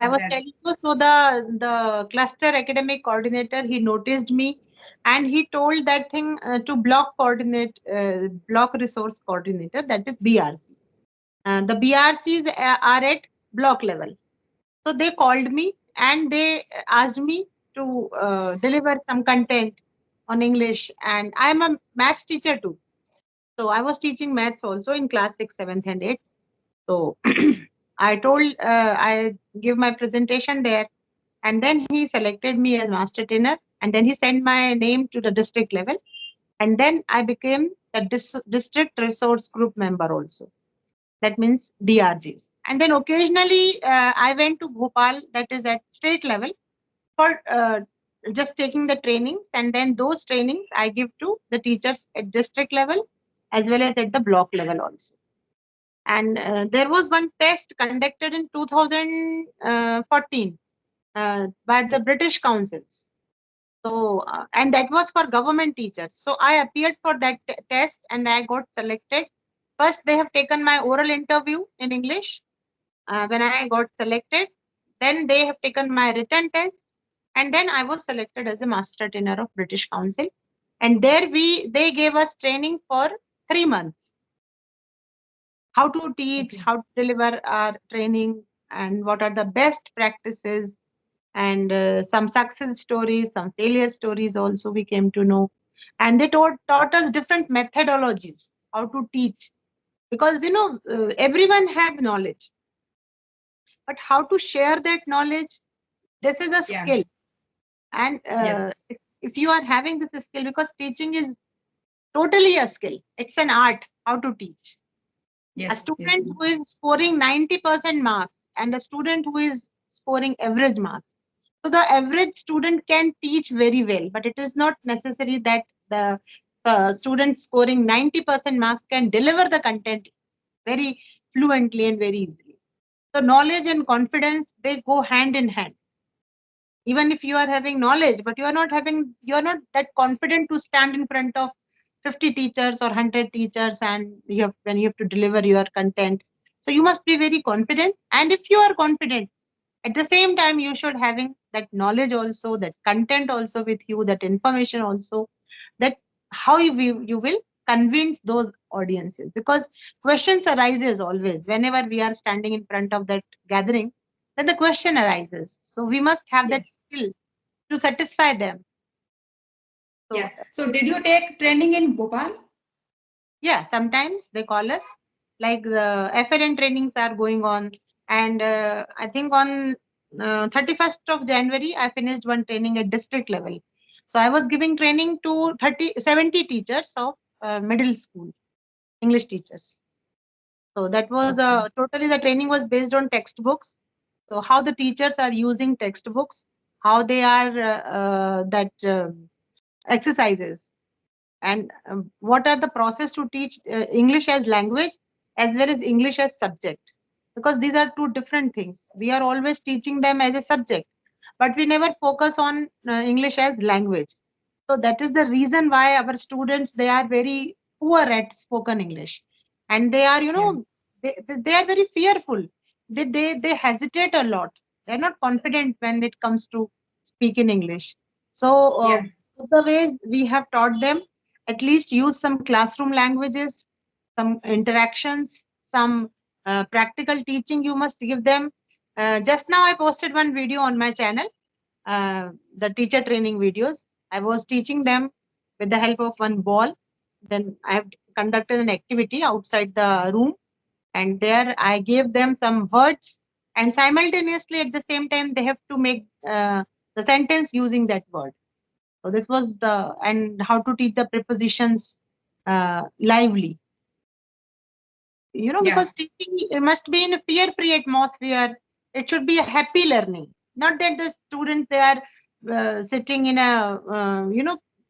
I was telling you, so the cluster academic coordinator, he noticed me, and he told that thing to block resource coordinator, that is BRC. The BRCs are at block level. So they called me and they asked me to deliver some content on English, and I'm a maths teacher too. So I was teaching maths also in class 6, 7th, and 8th. So I give my presentation there, and then he selected me as master trainer, and then he sent my name to the district level, and then I became the district resource group member also. That means DRGs. And then occasionally I went to Bhopal, that is at state level, for just taking the trainings, and then those trainings I give to the teachers at district level as well as at the block level also. And there was one test conducted in 2014 by the British councils. So, and that was for government teachers. So I appeared for that test and I got selected. First, they have taken my oral interview in English when I got selected. Then they have taken my written test, and then I was selected as a master trainer of British Council. And there they gave us training for 3 months, how to teach, Okay. how to deliver our training, and what are the best practices, and some success stories, some failure stories also we came to know. And they taught us different methodologies, how to teach. Because, everyone have knowledge, but how to share that knowledge, this is a Yeah. skill. And Yes. if you are having this skill, because teaching is totally a skill, it's an art how to teach. A Yes. Yes. student who is scoring 90% marks and a student who is scoring average marks. So the average student can teach very well, but it is not necessary that the student scoring 90% marks can deliver the content very fluently and very easily. So knowledge and confidence, they go hand in hand. Even if you are having knowledge, but you are not that confident to stand in front of 50 teachers or 100 teachers, and when you have to deliver your content. So you must be very confident, and if you are confident, at the same time you should having that knowledge also, that content also with you, that information also, that how you will convince those audiences. Because questions arises always whenever we are standing in front of that gathering, then the question arises, so we must have that Yes. skill to satisfy them. Yeah. So So did you take training in Bhopal? yeah, sometimes they call us, like the FNN trainings are going on, and I think on 31st of January I finished one training at district level. So I was giving training to 70 teachers of middle school English teachers. So that was Okay. totally, the training was based on textbooks. So how the teachers are using textbooks, how they are that exercises, and what are the process to teach English as language as well as English as subject. Because these are two different things. We are always teaching them as a subject, but we never focus on English as language. So that is the reason why our students, they are very poor at spoken English, and they are, Yeah. they are very fearful. They hesitate a lot. They're not confident when it comes to speak in English. So Yeah. the ways we have taught them, at least use some classroom languages, some interactions, some practical teaching you must give them. Just now I posted one video on my channel, the teacher training videos. I was teaching them with the help of one ball. Then I have conducted an activity outside the room, and there I gave them some words, and simultaneously at the same time they have to make the sentence using that word. So this was the, and how to teach the prepositions lively. Yeah. Because teaching, it must be in a fear-free atmosphere. It should be a happy learning, not that the students, they are sitting in a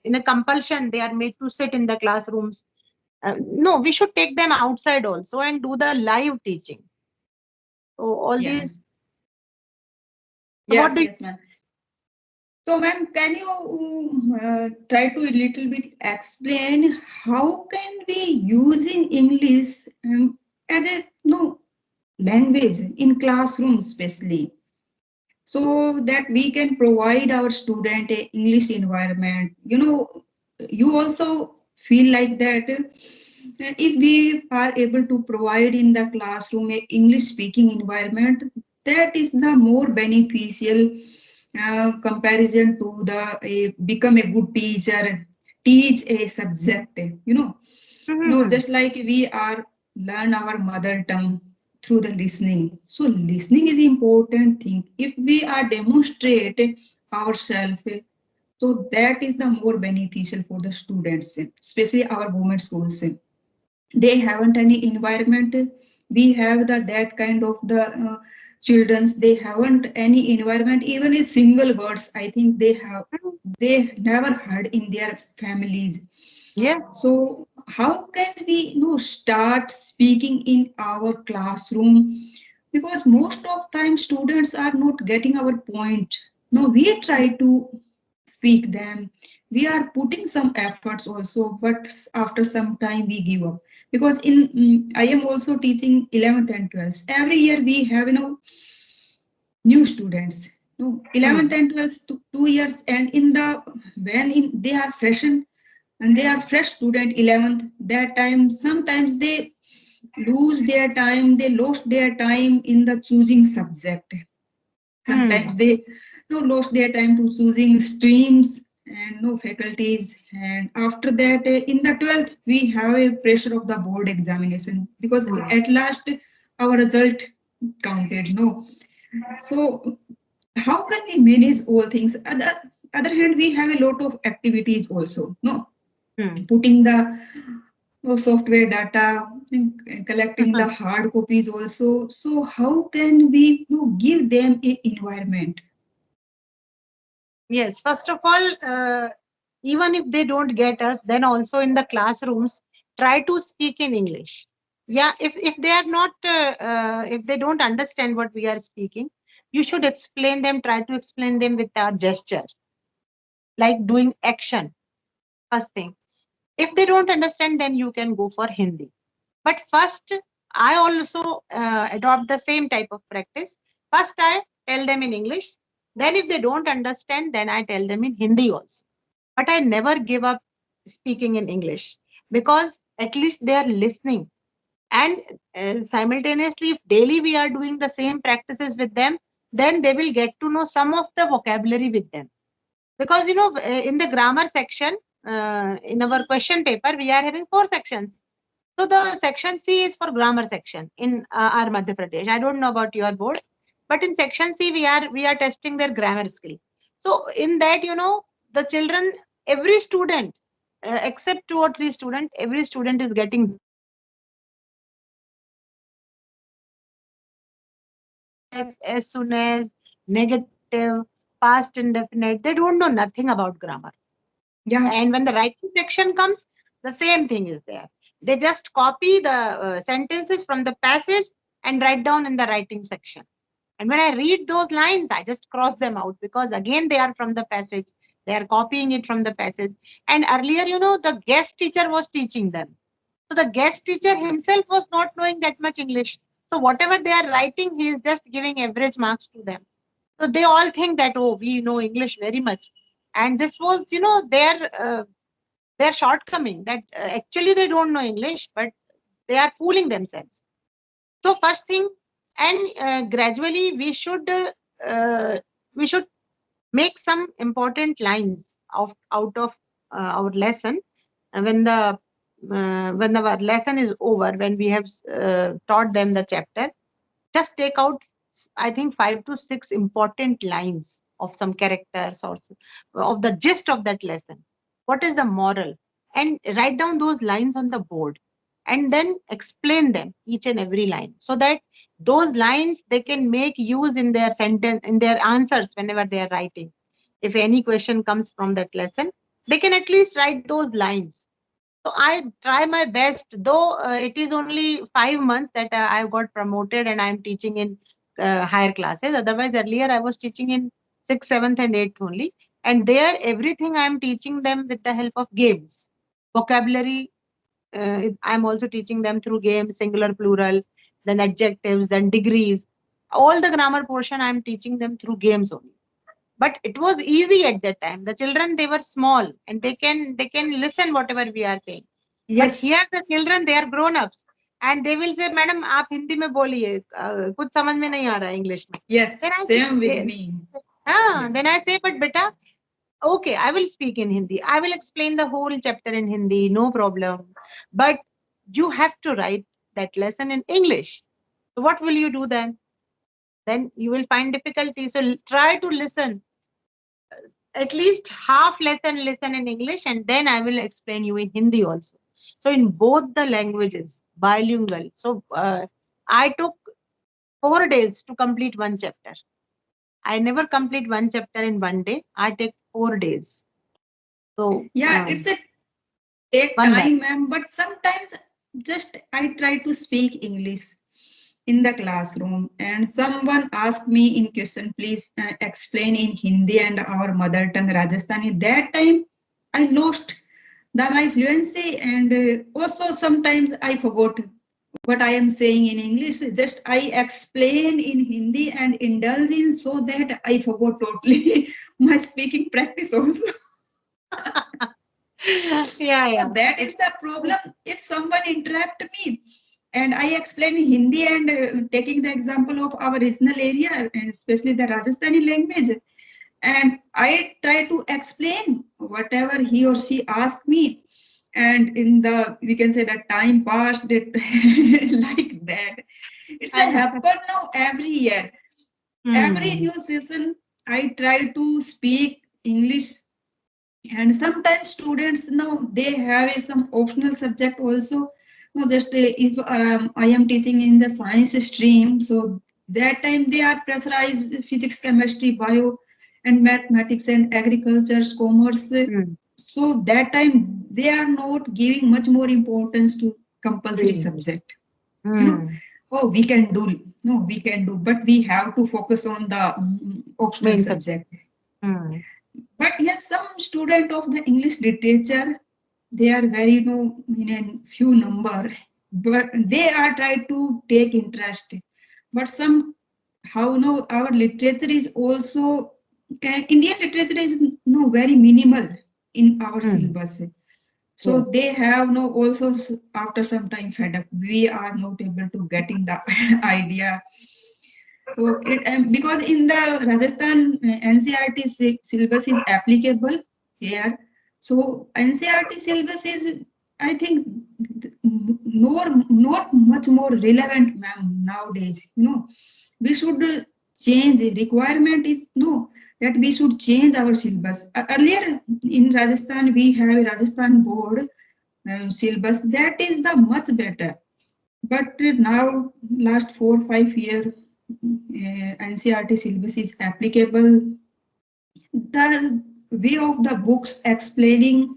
in a compulsion. They are made to sit in the classrooms. No, we should take them outside also and do the live teaching. So all Yeah. these. So what Yes. do you? Yes, ma'am. So, ma'am, can you try to a little bit explain how can we using English as a no language in classroom, especially? so that we can provide our student a English environment. You know, you also feel like that if we are able to provide in the classroom a English speaking environment, that is the more beneficial comparison to the become a good teacher, teach a subject. No, Mhm. just like we are learn our mother tongue through the listening. So listening is important thing. If we are demonstrate ourselves, so that is the more beneficial for the students, especially our government schools. They haven't any environment. We have the that kind of the children's. They haven't any environment. Even a single words, I think Mhm. they never heard in their families. Yeah. So how can we start speaking in our classroom? Because most of time students are not getting our point. No, we try to speak them. We are putting some efforts also, but after some time we give up. Because in I am also teaching 11th and 12th. Every year we have new students. No, 11th Mm. and 12th 2 years, and in the when in they are fresh and they are fresh student 11th, that time sometimes they lose their time, they lost their time in the choosing subject. Sometimes Mm. they lost their time to choosing streams and no faculties. And after that, in the 12th, we have a pressure of the board examination, because Mm. at last our result counted. No, so how can we manage all things? Other hand, we have a lot of activities also. No, Mm. putting the software data, and collecting the hard copies also. So how can we give them a environment? Yes, first of all, even if they don't get us, then also in the classrooms, try to speak in English. Yeah, if they are not, if they don't understand what we are speaking, you should explain them, try to explain them with our gesture, like doing action, first thing. If they don't understand, then you can go for Hindi. But first, I also adopt the same type of practice. First, I tell them in English. Then, if they don't understand, then I tell them in Hindi also. But I never give up speaking in English, because at least they are listening. And simultaneously, if daily we are doing the same practices with them, then they will get to know some of the vocabulary with them. Because in the grammar section, in our question paper, we are having four sections. So the section C is for grammar section in our Madhya Pradesh. I don't know about your board, but in section C we are testing their grammar skill. So in that, the children, every student, except two or three students, every student is getting 0 as soon as, negative, past indefinite. They don't know nothing about grammar. Yeah, And when the writing section comes, the same thing is there. They just copy the sentences from the passage and write down in the writing section. And when I read those lines, I just cross them out, because again they are from the passage. They are copying it from the passage. And earlier, the guest teacher was teaching them. So the guest teacher himself was not knowing that much English. So whatever they are writing, he is just giving average marks to them. So they all think that, oh, we know English very much. And this was, their shortcoming, that actually they don't know English, but they are fooling themselves. So first thing, and gradually we should make some important lines out of our lesson. When our lesson is over, when we have taught them the chapter, just take out, I think, 5 to 6 important lines of some characters, or of the gist of that lesson. What is the moral? And write down those lines on the board, and then explain them, each and every line, so that those lines they can make use in their sentence, in their answers, whenever they are writing. If any question comes from that lesson, they can at least write those lines. So I try my best, though it is only 5 months that I got promoted and I'm teaching in higher classes. Otherwise, earlier I was teaching in sixth, seventh, and eighth only. And there, everything I'm teaching them with the help of games. Vocabulary, I'm also teaching them through games, singular, plural, then adjectives, then degrees. All the grammar portion I'm teaching them through games only. But it was easy at that time. The children, they were small and they can listen whatever we are saying. But Yes, here the children, they are grown ups and they will say, "Madam, आप हिंदी में बोलिए, कुछ समझ में नहीं आ रहा है English में." yes, Then I same with say, me. Yeah. then I say, "But beta, okay, I will speak in Hindi. I will explain the whole chapter in Hindi, no problem. But you have to write that lesson in English. So what will you do then? Then you will find difficulty. So try to listen at least half lesson listen in English, and then I will explain you in Hindi also. So in both the languages, bilingual. So I took 4 days to complete one chapter. I never complete one chapter in one day. I take 4 days. So Yeah, it's a take one batch. time, ma'am, but sometimes just I try to speak English in the classroom and someone asked me in question, please explain in Hindi and our mother tongue Rajasthani. That time I lost my fluency and also sometimes I forgot what I am saying in English. Just I explain in Hindi and indulge in so that I forgot totally my speaking practice also. Yeah, So yeah. that is the problem. If someone interrupt me and I explain Hindi and taking the example of our regional area and especially the Rajasthani language, and I try to explain whatever he or she asked me, and in the we can say that time passed it like that. It's a And happen now every year. Every hmm, new season, I try to speak English and sometimes students now they have some optional subject also. No, just if I am teaching in the science stream, so that time they are pressurized with physics, chemistry, bio, and mathematics and agriculture, commerce. hmm, So that time they are not giving much more importance to to compulsory English. subject. You know, Hmm. oh we can do, no we can do, but we have to focus on the optional Main subject. subject. Hmm. But yes, some student of the English literature, they are very in a few number, but they are trying to take interest. But some how our literature is also Indian literature is very minimal in our Hmm. syllabus. So Yes. they have also after some time fed up. We are not able to getting the idea. So because in the Rajasthan NCRT syllabus is applicable here. So NCRT syllabus is, I think, not much more relevant, ma'am, nowadays. We should change. Requirement is that we should change our syllabus. Earlier in Rajasthan, we have a Rajasthan board syllabus that is the much better. But now, last 4 5 years, NCRT syllabus is applicable. The way of the books explaining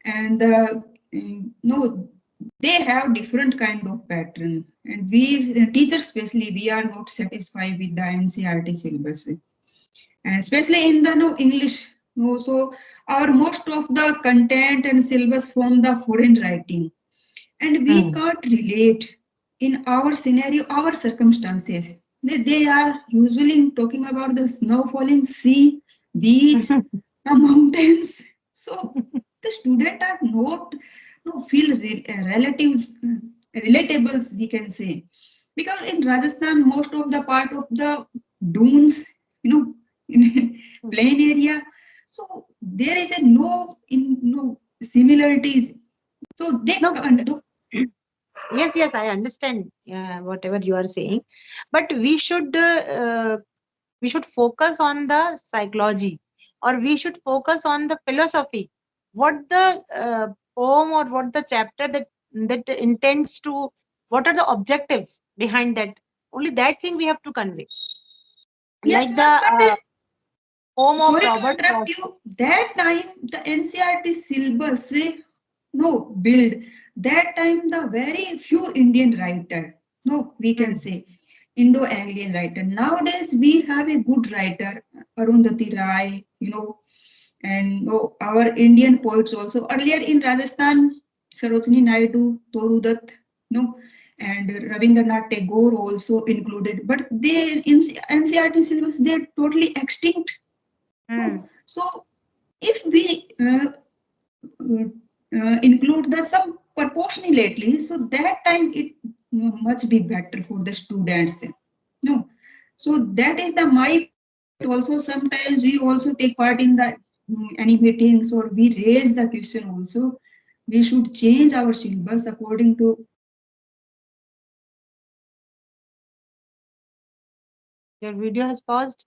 and the no, they have different kind of pattern. And we teachers, especially, we are not satisfied with the NCRT syllabus, and especially in the English. No, so our most of the content and syllabus from the foreign writing and we Hmm. can't relate in our scenario, our circumstances. They are usually talking about the snow falling, sea, beach, the mountains. So the student are not feel relatives, relatables, we can say. Because in Rajasthan, most of the part of the dunes, in plain area, so there is a no similarities. So they No. can't. Yes, yes, I understand whatever you are saying, but we should focus on the psychology, or we should focus on the philosophy. What the poem or what the chapter that intends to, what are the objectives behind that? Only that thing we have to convey. Yes, Like the ma'am, but poem of sorry to Robert interrupt Frost. you. That time, the NCRT syllabus, build. That time, the very few Indian writer, we can Hmm. say Indo-Anglian writer. Nowadays, we have a good writer, Arundhati Rai, and our Indian poets also. Earlier in Rajasthan, Sarojini Naidu, Toru Dutt, and Rabindranath Tagore also included, but they in NCERT syllabus they're totally extinct. No. So if we include the some proportionately, so that time it much be better for the students. No, so that is the my point. Also, sometimes we also take part in the any meetings or we raise the question. Also, we should change our syllabus according to. Your video has paused.